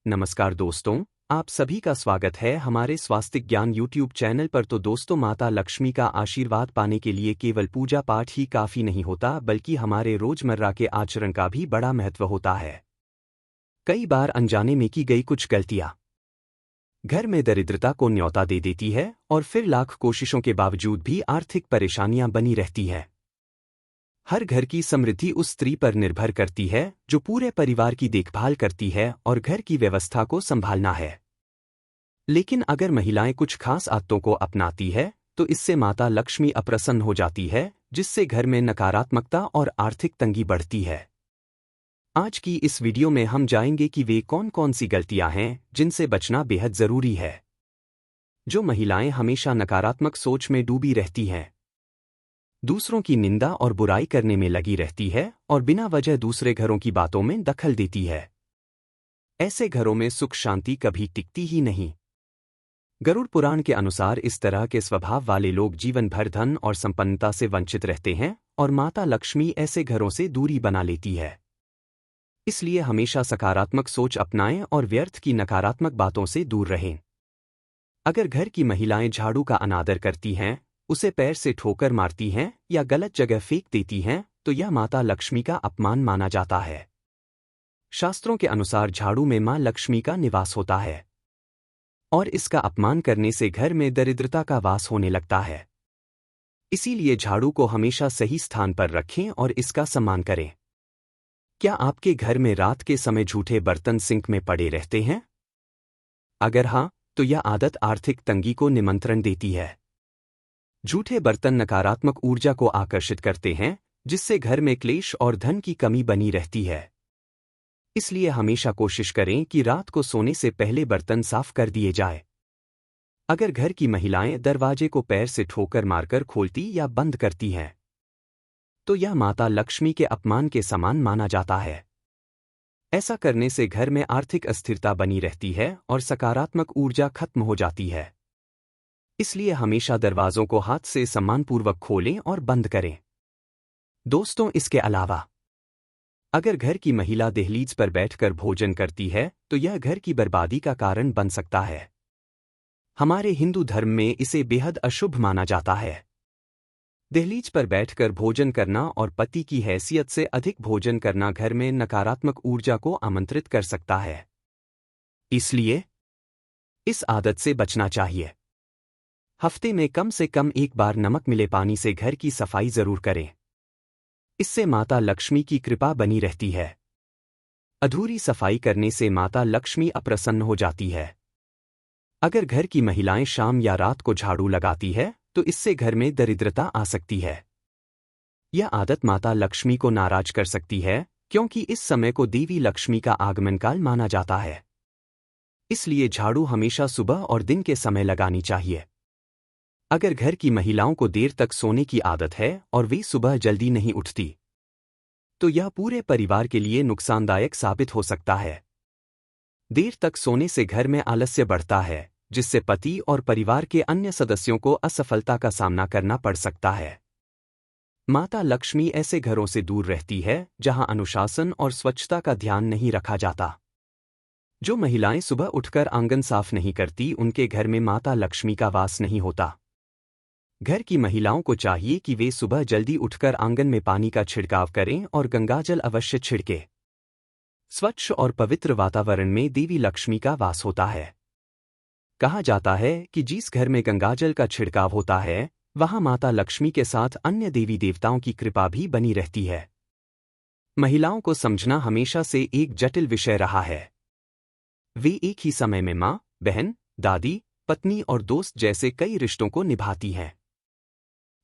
नमस्कार दोस्तों, आप सभी का स्वागत है हमारे स्वास्थ्य ज्ञान यूट्यूब चैनल पर। तो दोस्तों, माता लक्ष्मी का आशीर्वाद पाने के लिए केवल पूजा पाठ ही काफ़ी नहीं होता, बल्कि हमारे रोजमर्रा के आचरण का भी बड़ा महत्व होता है। कई बार अनजाने में की गई कुछ गलतियां घर में दरिद्रता को न्योता दे देती है और फिर लाख कोशिशों के बावजूद भी आर्थिक परेशानियां बनी रहती है। हर घर की समृद्धि उस स्त्री पर निर्भर करती है जो पूरे परिवार की देखभाल करती है और घर की व्यवस्था को संभालना है। लेकिन अगर महिलाएं कुछ खास आदतों को अपनाती है तो इससे माता लक्ष्मी अप्रसन्न हो जाती है, जिससे घर में नकारात्मकता और आर्थिक तंगी बढ़ती है। आज की इस वीडियो में हम जानेंगे कि वे कौन कौन सी गलतियां हैं जिनसे बचना बेहद जरूरी है। जो महिलाएं हमेशा नकारात्मक सोच में डूबी रहती हैं, दूसरों की निंदा और बुराई करने में लगी रहती है और बिना वजह दूसरे घरों की बातों में दखल देती है, ऐसे घरों में सुख शांति कभी टिकती ही नहीं। गरुड़ पुराण के अनुसार इस तरह के स्वभाव वाले लोग जीवन भर धन और संपन्नता से वंचित रहते हैं और माता लक्ष्मी ऐसे घरों से दूरी बना लेती है। इसलिए हमेशा सकारात्मक सोच अपनाएं और व्यर्थ की नकारात्मक बातों से दूर रहें। अगर घर की महिलाएं झाड़ू का अनादर करती हैं, उसे पैर से ठोकर मारती हैं या गलत जगह फेंक देती हैं, तो यह माता लक्ष्मी का अपमान माना जाता है। शास्त्रों के अनुसार झाड़ू में मां लक्ष्मी का निवास होता है और इसका अपमान करने से घर में दरिद्रता का वास होने लगता है। इसीलिए झाड़ू को हमेशा सही स्थान पर रखें और इसका सम्मान करें। क्या आपके घर में रात के समय झूठे बर्तन सिंक में पड़े रहते हैं? अगर हाँ, तो यह आदत आर्थिक तंगी को निमंत्रण देती है। झूठे बर्तन नकारात्मक ऊर्जा को आकर्षित करते हैं, जिससे घर में क्लेश और धन की कमी बनी रहती है। इसलिए हमेशा कोशिश करें कि रात को सोने से पहले बर्तन साफ कर दिए जाए। अगर घर की महिलाएं दरवाजे को पैर से ठोकर मारकर खोलती या बंद करती हैं, तो यह माता लक्ष्मी के अपमान के समान माना जाता है। ऐसा करने से घर में आर्थिक अस्थिरता बनी रहती है और सकारात्मक ऊर्जा खत्म हो जाती है। इसलिए हमेशा दरवाजों को हाथ से सम्मानपूर्वक खोलें और बंद करें। दोस्तों, इसके अलावा अगर घर की महिला दहलीज पर बैठकर भोजन करती है तो यह घर की बर्बादी का कारण बन सकता है। हमारे हिंदू धर्म में इसे बेहद अशुभ माना जाता है। दहलीज पर बैठकर भोजन करना और पति की हैसियत से अधिक भोजन करना घर में नकारात्मक ऊर्जा को आमंत्रित कर सकता है। इसलिए इस आदत से बचना चाहिए। हफ्ते में कम से कम एक बार नमक मिले पानी से घर की सफाई जरूर करें। इससे माता लक्ष्मी की कृपा बनी रहती है। अधूरी सफाई करने से माता लक्ष्मी अप्रसन्न हो जाती है। अगर घर की महिलाएं शाम या रात को झाड़ू लगाती है तो इससे घर में दरिद्रता आ सकती है। यह आदत माता लक्ष्मी को नाराज कर सकती है, क्योंकि इस समय को देवी लक्ष्मी का आगमन काल माना जाता है। इसलिए झाड़ू हमेशा सुबह और दिन के समय लगानी चाहिए। अगर घर की महिलाओं को देर तक सोने की आदत है और वे सुबह जल्दी नहीं उठती, तो यह पूरे परिवार के लिए नुकसानदायक साबित हो सकता है। देर तक सोने से घर में आलस्य बढ़ता है, जिससे पति और परिवार के अन्य सदस्यों को असफलता का सामना करना पड़ सकता है। माता लक्ष्मी ऐसे घरों से दूर रहती है जहां अनुशासन और स्वच्छता का ध्यान नहीं रखा जाता। जो महिलाएं सुबह उठकर आंगन साफ नहीं करती, उनके घर में माता लक्ष्मी का वास नहीं होता। घर की महिलाओं को चाहिए कि वे सुबह जल्दी उठकर आंगन में पानी का छिड़काव करें और गंगाजल अवश्य छिड़के। स्वच्छ और पवित्र वातावरण में देवी लक्ष्मी का वास होता है। कहा जाता है कि जिस घर में गंगाजल का छिड़काव होता है, वहां माता लक्ष्मी के साथ अन्य देवी देवताओं की कृपा भी बनी रहती है। महिलाओं को समझना हमेशा से एक जटिल विषय रहा है। वे एक ही समय में मां, बहन, दादी, पत्नी और दोस्त जैसे कई रिश्तों को निभाती हैं।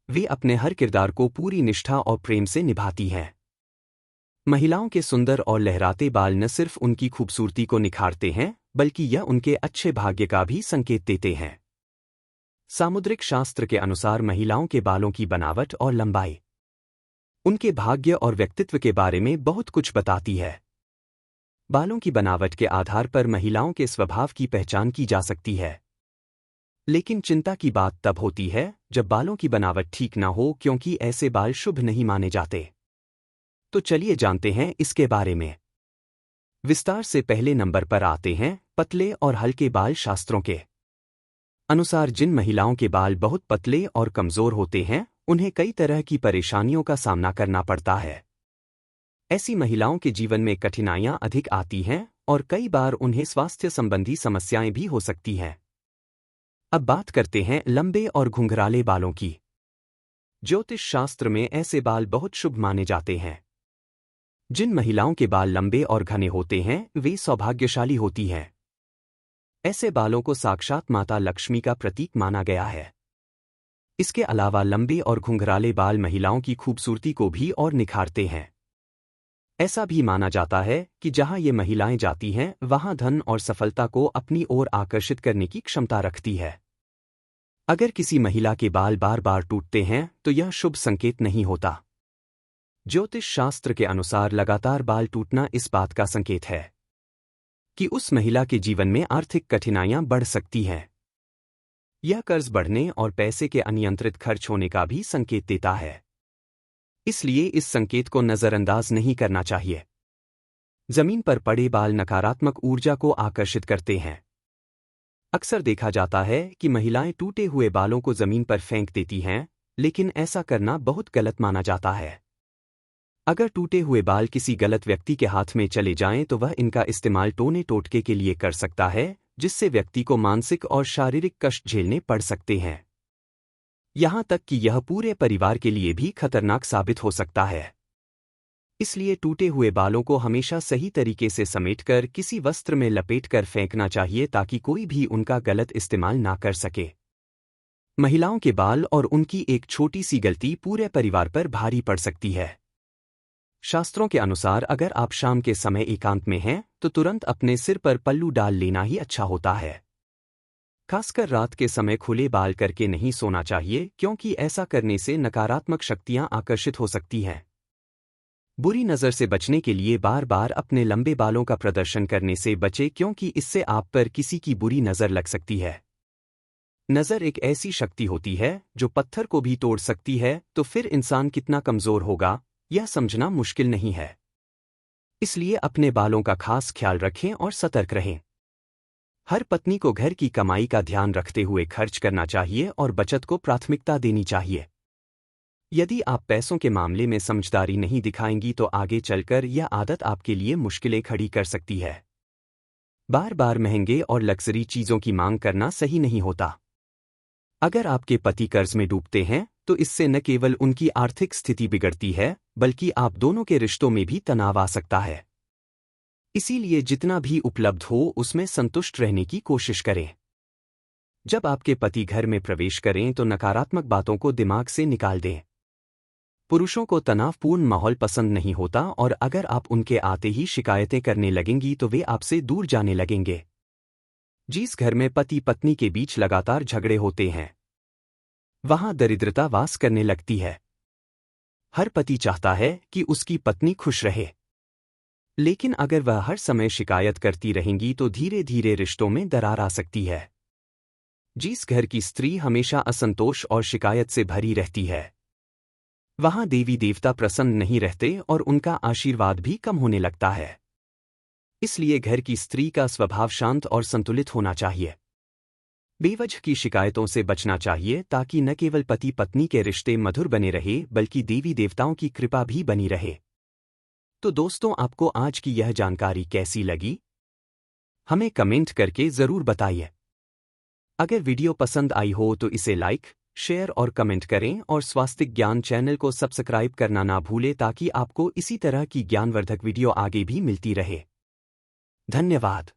वे अपने हर किरदार को पूरी निष्ठा और प्रेम से निभाती हैं। महिलाओं के सुंदर और लहराते बाल न सिर्फ उनकी खूबसूरती को निखारते हैं, बल्कि यह उनके अच्छे भाग्य का भी संकेत देते हैं। सामुद्रिक शास्त्र के अनुसार महिलाओं के बालों की बनावट और लंबाई उनके भाग्य और व्यक्तित्व के बारे में बहुत कुछ बताती है। बालों की बनावट के आधार पर महिलाओं के स्वभाव की पहचान की जा सकती है। लेकिन चिंता की बात तब होती है जब बालों की बनावट ठीक ना हो, क्योंकि ऐसे बाल शुभ नहीं माने जाते। तो चलिए जानते हैं इसके बारे में। विस्तार से पहले नंबर पर आते हैं पतले और हल्के बाल। शास्त्रों के अनुसार जिन महिलाओं के बाल बहुत पतले और कमजोर होते हैं उन्हें कई तरह की परेशानियों का सामना करना पड़ता है। ऐसी महिलाओं के जीवन में कठिनाइयां अधिक आती हैं और कई बार उन्हें स्वास्थ्य संबंधी समस्याएं भी हो सकती हैं। अब बात करते हैं लंबे और घुंघराले बालों की। ज्योतिष शास्त्र में ऐसे बाल बहुत शुभ माने जाते हैं। जिन महिलाओं के बाल लंबे और घने होते हैं वे सौभाग्यशाली होती हैं। ऐसे बालों को साक्षात माता लक्ष्मी का प्रतीक माना गया है। इसके अलावा लंबे और घुंघराले बाल महिलाओं की खूबसूरती को भी और निखारते हैं। ऐसा भी माना जाता है कि जहां ये महिलाएं जाती हैं वहां धन और सफलता को अपनी ओर आकर्षित करने की क्षमता रखती है। अगर किसी महिला के बाल बार बार टूटते हैं तो यह शुभ संकेत नहीं होता। ज्योतिष शास्त्र के अनुसार लगातार बाल टूटना इस बात का संकेत है कि उस महिला के जीवन में आर्थिक कठिनाइयां बढ़ सकती हैं। यह कर्ज बढ़ने और पैसे के अनियंत्रित खर्च होने का भी संकेत देता है। इसलिए इस संकेत को नजरअंदाज नहीं करना चाहिए। जमीन पर पड़े बाल नकारात्मक ऊर्जा को आकर्षित करते हैं। अक्सर देखा जाता है कि महिलाएं टूटे हुए बालों को जमीन पर फेंक देती हैं, लेकिन ऐसा करना बहुत गलत माना जाता है। अगर टूटे हुए बाल किसी गलत व्यक्ति के हाथ में चले जाएं तो वह इनका इस्तेमाल टोने टोटके के लिए कर सकता है, जिससे व्यक्ति को मानसिक और शारीरिक कष्ट झेलने पड़ सकते हैं। यहां तक कि यह पूरे परिवार के लिए भी खतरनाक साबित हो सकता है। इसलिए टूटे हुए बालों को हमेशा सही तरीके से समेटकर किसी वस्त्र में लपेटकर फेंकना चाहिए ताकि कोई भी उनका गलत इस्तेमाल ना कर सके। महिलाओं के बाल और उनकी एक छोटी सी गलती पूरे परिवार पर भारी पड़ सकती है। शास्त्रों के अनुसार अगर आप शाम के समय एकांत में हैं तो तुरंत अपने सिर पर पल्लू डाल लेना ही अच्छा होता है। खासकर रात के समय खुले बाल करके नहीं सोना चाहिए, क्योंकि ऐसा करने से नकारात्मक शक्तियां आकर्षित हो सकती हैं। बुरी नज़र से बचने के लिए बार बार अपने लंबे बालों का प्रदर्शन करने से बचें, क्योंकि इससे आप पर किसी की बुरी नज़र लग सकती है। नज़र एक ऐसी शक्ति होती है जो पत्थर को भी तोड़ सकती है, तो फिर इंसान कितना कमज़ोर होगा यह समझना मुश्किल नहीं है। इसलिए अपने बालों का खास ख्याल रखें और सतर्क रहें। हर पत्नी को घर की कमाई का ध्यान रखते हुए खर्च करना चाहिए और बचत को प्राथमिकता देनी चाहिए। यदि आप पैसों के मामले में समझदारी नहीं दिखाएंगी तो आगे चलकर यह आदत आपके लिए मुश्किलें खड़ी कर सकती है। बार बार महंगे और लग्जरी चीज़ों की मांग करना सही नहीं होता। अगर आपके पति कर्ज में डूबते हैं तो इससे न केवल उनकी आर्थिक स्थिति बिगड़ती है, बल्कि आप दोनों के रिश्तों में भी तनाव आ सकता है। इसीलिए जितना भी उपलब्ध हो उसमें संतुष्ट रहने की कोशिश करें। जब आपके पति घर में प्रवेश करें तो नकारात्मक बातों को दिमाग से निकाल दें। पुरुषों को तनावपूर्ण माहौल पसंद नहीं होता और अगर आप उनके आते ही शिकायतें करने लगेंगी तो वे आपसे दूर जाने लगेंगे। जिस घर में पति पत्नी के बीच लगातार झगड़े होते हैं वहां दरिद्रता वास करने लगती है। हर पति चाहता है कि उसकी पत्नी खुश रहे, लेकिन अगर वह हर समय शिकायत करती रहेंगी तो धीरे धीरे रिश्तों में दरार आ सकती है। जिस घर की स्त्री हमेशा असंतोष और शिकायत से भरी रहती है वहां देवी देवता प्रसन्न नहीं रहते और उनका आशीर्वाद भी कम होने लगता है। इसलिए घर की स्त्री का स्वभाव शांत और संतुलित होना चाहिए। बेवजह की शिकायतों से बचना चाहिए ताकि न केवल पति पत्नी के रिश्ते मधुर बने रहे बल्कि देवी देवताओं की कृपा भी बनी रहे। तो दोस्तों, आपको आज की यह जानकारी कैसी लगी हमें कमेंट करके जरूर बताइए। अगर वीडियो पसंद आई हो तो इसे लाइक, शेयर और कमेंट करें और स्वास्तिक ज्ञान चैनल को सब्सक्राइब करना ना भूलें ताकि आपको इसी तरह की ज्ञानवर्धक वीडियो आगे भी मिलती रहे। धन्यवाद।